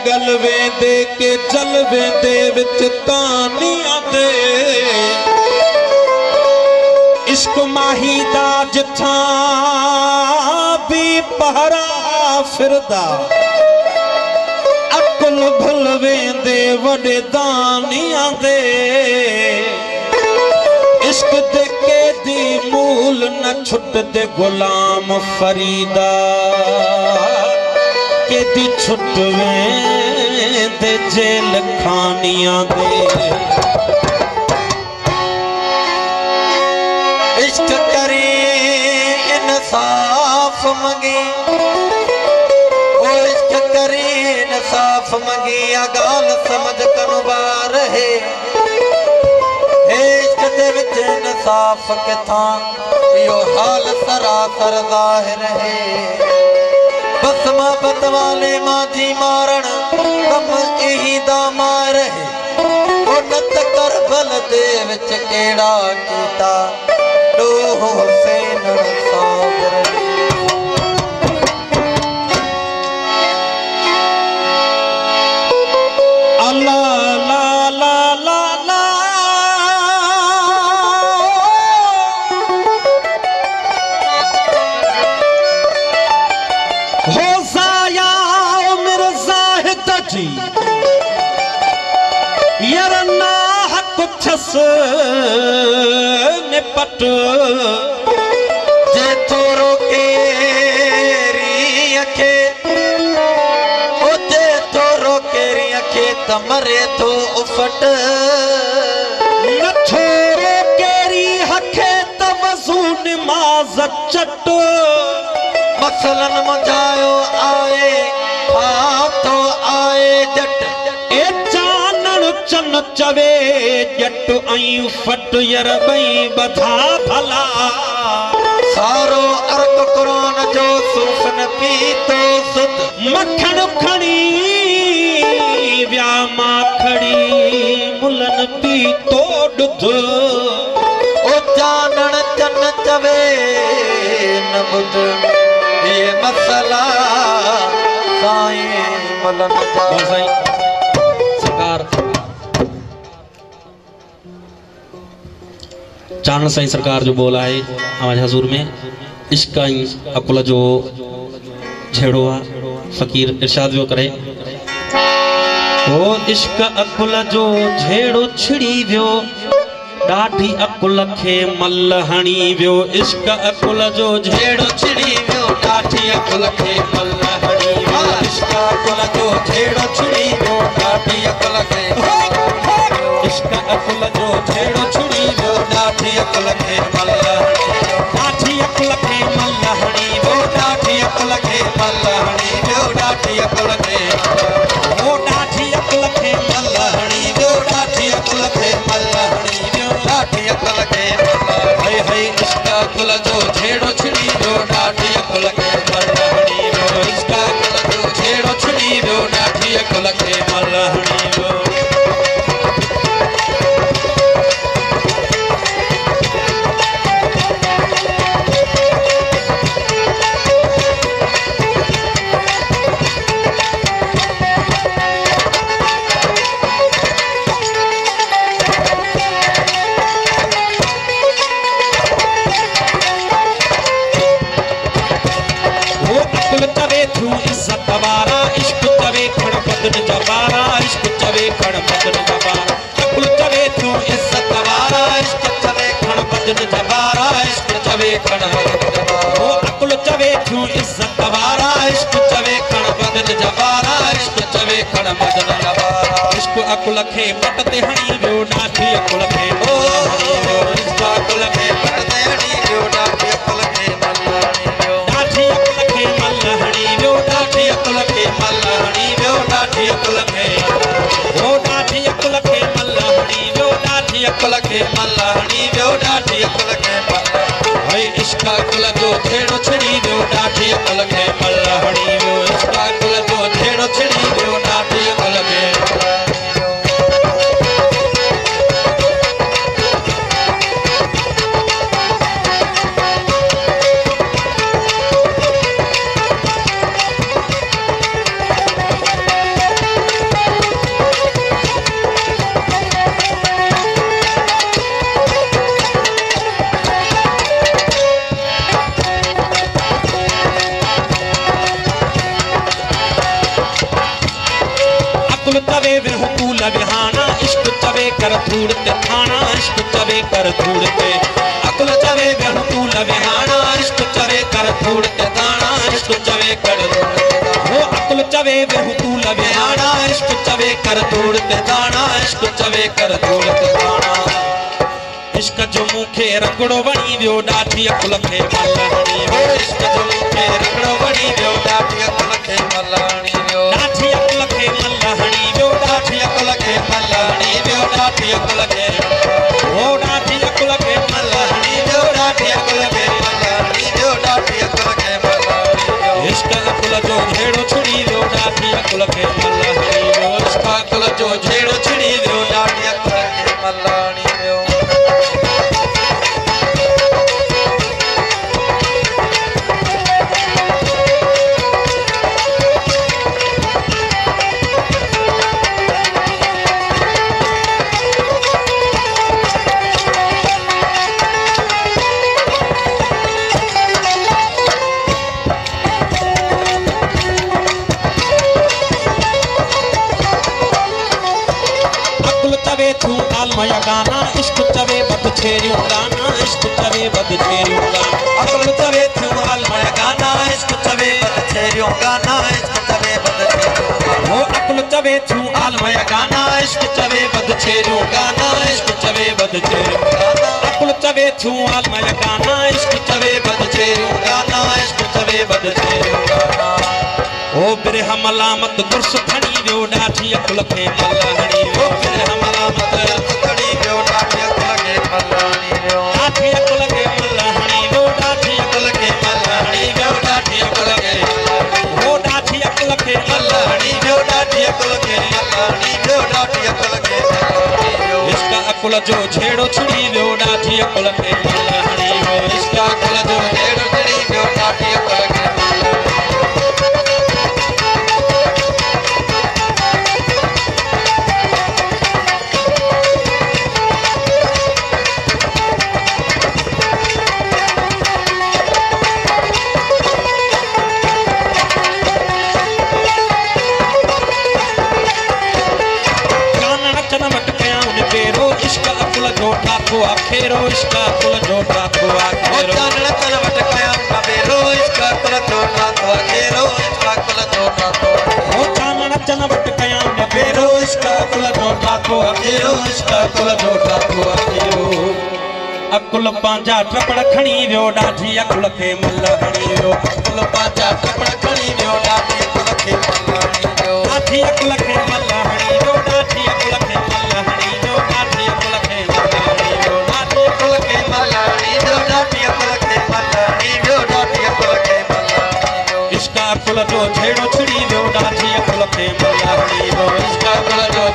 गलवे दे के जलवे दे विच तानियां दे इश्क माही दा जिथा भी पहरा फिरदा अकुल भुलवे दे वडे दानियां दे इश्क दे के दी मूल न छुट दे गुलाम फरीदा के दी छुटवे दे जेल खानियां दे इश्क करी इंसाफ मंगी ओ इश्क करी इंसाफ मंगी गाल समझ कनवार है इश्क दे विच इंसाफ किथां यो हाल सरासर जाहिर है बस मोहब्बत वाले माजी मारण कम यही दा मार है ओ नत करबल दे विच केड़ा कीता दो हुसैन सागर अल्लाह ला ला ला ला यरना हक छस निपट जे थोरो केरी अखे ओ जे थोरो केरी अखे त मरे तो उफट न थोरो केरी हखे त वज़ू नमाज चट मसलन मुंझायो आए तो आए जट ए चानन चन चवे जट आई फट यर बई बधा भला सारो अर्क कुरान जो सुफन पीतो सुत मखण खणी व्या माखड़ी मुलन पीतो दुध ओ चानन चन चवे न बुध ये मसला सरकार चारण साईं सरकार जो बोला है हमारे हजूर में इश्क अकुल जो छेड़ो फकीर इरशाद जो करे ओ इश्क अकुल जो झेड़ो छिड़ी वियो ॾाढी अकुल खे मल हणी वियो इश्क अकुल जो झेड़ो छिड़ी वियो ॾाढी अकुल खे मल हणी वियो इश्क अकुल जो झेड़ो छिड़ी वियो ॾाढी अकुल खे इश्क अकुल जो झेड़ो छिड़ी वियो ॾाढी अकुल खे मल ॾाढी अकुल खे मल हणी वियो ॾाढी अकुल खे मल हणी वियो ॾाढी अकुल खे ओ ॾाढी अकुल खे मल हणी वियो ॾाढी अकुल खे मल हणी वियो ॾाढी अकुल खे हाय हाय इश्क अकुल जो झेड़ो छिड़ी वियो ॾाढी अकुल खे मल हणी वियो इश्क अकुल जो झेड़ो छिड़ी वियो ॾाढी अकुल खे मल हणी वियो थू इज्जत वारा इश्क चवे खण बदन जबारा इश्क चवे खण बदन जबारा अकुल चवे थू इज्जत वारा इश्क चवे खण बदन जबारा इश्क चवे खण बदन जबारा अकुल चवे थू इज्जत वारा इश्क चवे खण बदन जबारा इश्क चवे खण बदन जबारा इश्क अकुल खे पट ते हणी वियो ॾाढी अकुल खे इश्क अकुल खे पट ते हणी वियो ॾाढी अकुल खे ॾाढी अकुल खे मल हणी वियो ॾाढी अकुल खे मल हणी वियो ॾाढी अकुल खे ओ ॾाढी अकुल खे मल हणी वियो ॾाढी अकुल खे मल हणी वियो ॾाढी अकुल खे मल भई इश्क अकुल जो छेड़ो छिड़ी वियो ॾाढी अकुल खे मल हणी वियो इश्क अकुल जो छेड़ो छिड़ी वियो ॾाढी अकुल खे चवे वेहू कूल विहाना इश्क चवे कर धूड़ ते थाना इश्क चवे कर धूड़ ते अकुल चवे वेहू कूल विहाना इश्क चवे कर धूड़ ते थाना इश्क चवे कर वो अकुल चवे वेहू कूल विहाना इश्क चवे कर धूड़ ते थाना इश्क चवे कर धूड़ ते थाना इश्क जो मूंखे रगड़ो वणी वियो ॾाढी अकुल खे मल हणी वियो इश्क जो मूंखे रगड़ो वणी वियो ॾाढी अकुल खे मल हणी वियो ॾाढी अकुल खे मल हणी वियो ॾाढी अकुल खे मल हणी वियो ॾाढी अकुल खे ओ ॾाढी अकुल खे मल हणी वियो ॾाढी अकुल खे मल हणी वियो ॾाढी अकुल खे मल हणी वियो इश्क अकुल जो झेड़ो छिड़ी वियो ॾाढी अकुल खे मल हणी वियो इश्क अकुल जो झेड़ो छिड़ी वियो ॾाढी अकुल खे मल हणी वियो थू आलमया गाना इश्क चवे बद छेरियों गाना इश्क चवे बद छेरियों गाना अकुल चवे थू आलमया गाना इश्क चवे बद छेरियों गाना इश्क चवे बद छेरियों वो अकुल चवे थू आलमया गाना इश्क चवे बद छेरियों गाना इश्क चवे बद छेरियों गाना अकुल चवे थू आलमया गाना इश्क चवे बद छेरियों गाना इश्क चवे बद छेरियों गाना ओ बिरह मलामत गुरस खणी वियो ॾाढी अकुल खे मल हणी वियो बिरह मलामत गुरस खणी वियो ॾाढी अकुल खे मल हणी वियो ॾाढी अकुल खे मल हणी वियो ॾाढी अकुल खे मल हणी वियो ॾाढी अकुल खे ओ ॾाढी अकुल खे मल हणी वियो ॾाढी अकुल खे मल हणी वियो ॾाढी अकुल खे मल हणी वियो इश्क अकुल जो झेड़ो छिड़ी वियो ॾाढी अकुल खे मल हणी वियो इश्क अकुल जो झेड़ो छिड़ी वियो ॾाढी अकुल खे इश्क अकुल जो ठाको आखेरो इश्क अकुल जो ठाको आखेरो चानण चन वट कया बेरो इश्क अकुल जो ठाको आखेरो इश्क अकुल जो ठाको ओ चानण चन वट कया बेरो इश्क अकुल जो ठाको आखेरो इश्क अकुल जो ठाको आखेरो अकुल पांजा टपड़ खणी वियो ॾाढी अकुल खे मल हणी वियो अकुल पांजा टपड़ खणी वियो ॾाढी अकुल खे मल हणी वियो ॾाढी अकुल खे मल हणी वियो ॾाढी अकुल खे मल हणी वियो ॾाढी अकुल खे मल हणी वियो ॾाढी अकुल खे मल हणी वियो ॾाढी अकुल खे मल हणी वियो ॾाढी अकुल खे मल हणी वियो इश्क अकुल जो झेड़ो छिड़ी वियो ॾाढी अकुल खे मल हणी वियो इश्क अकुल जो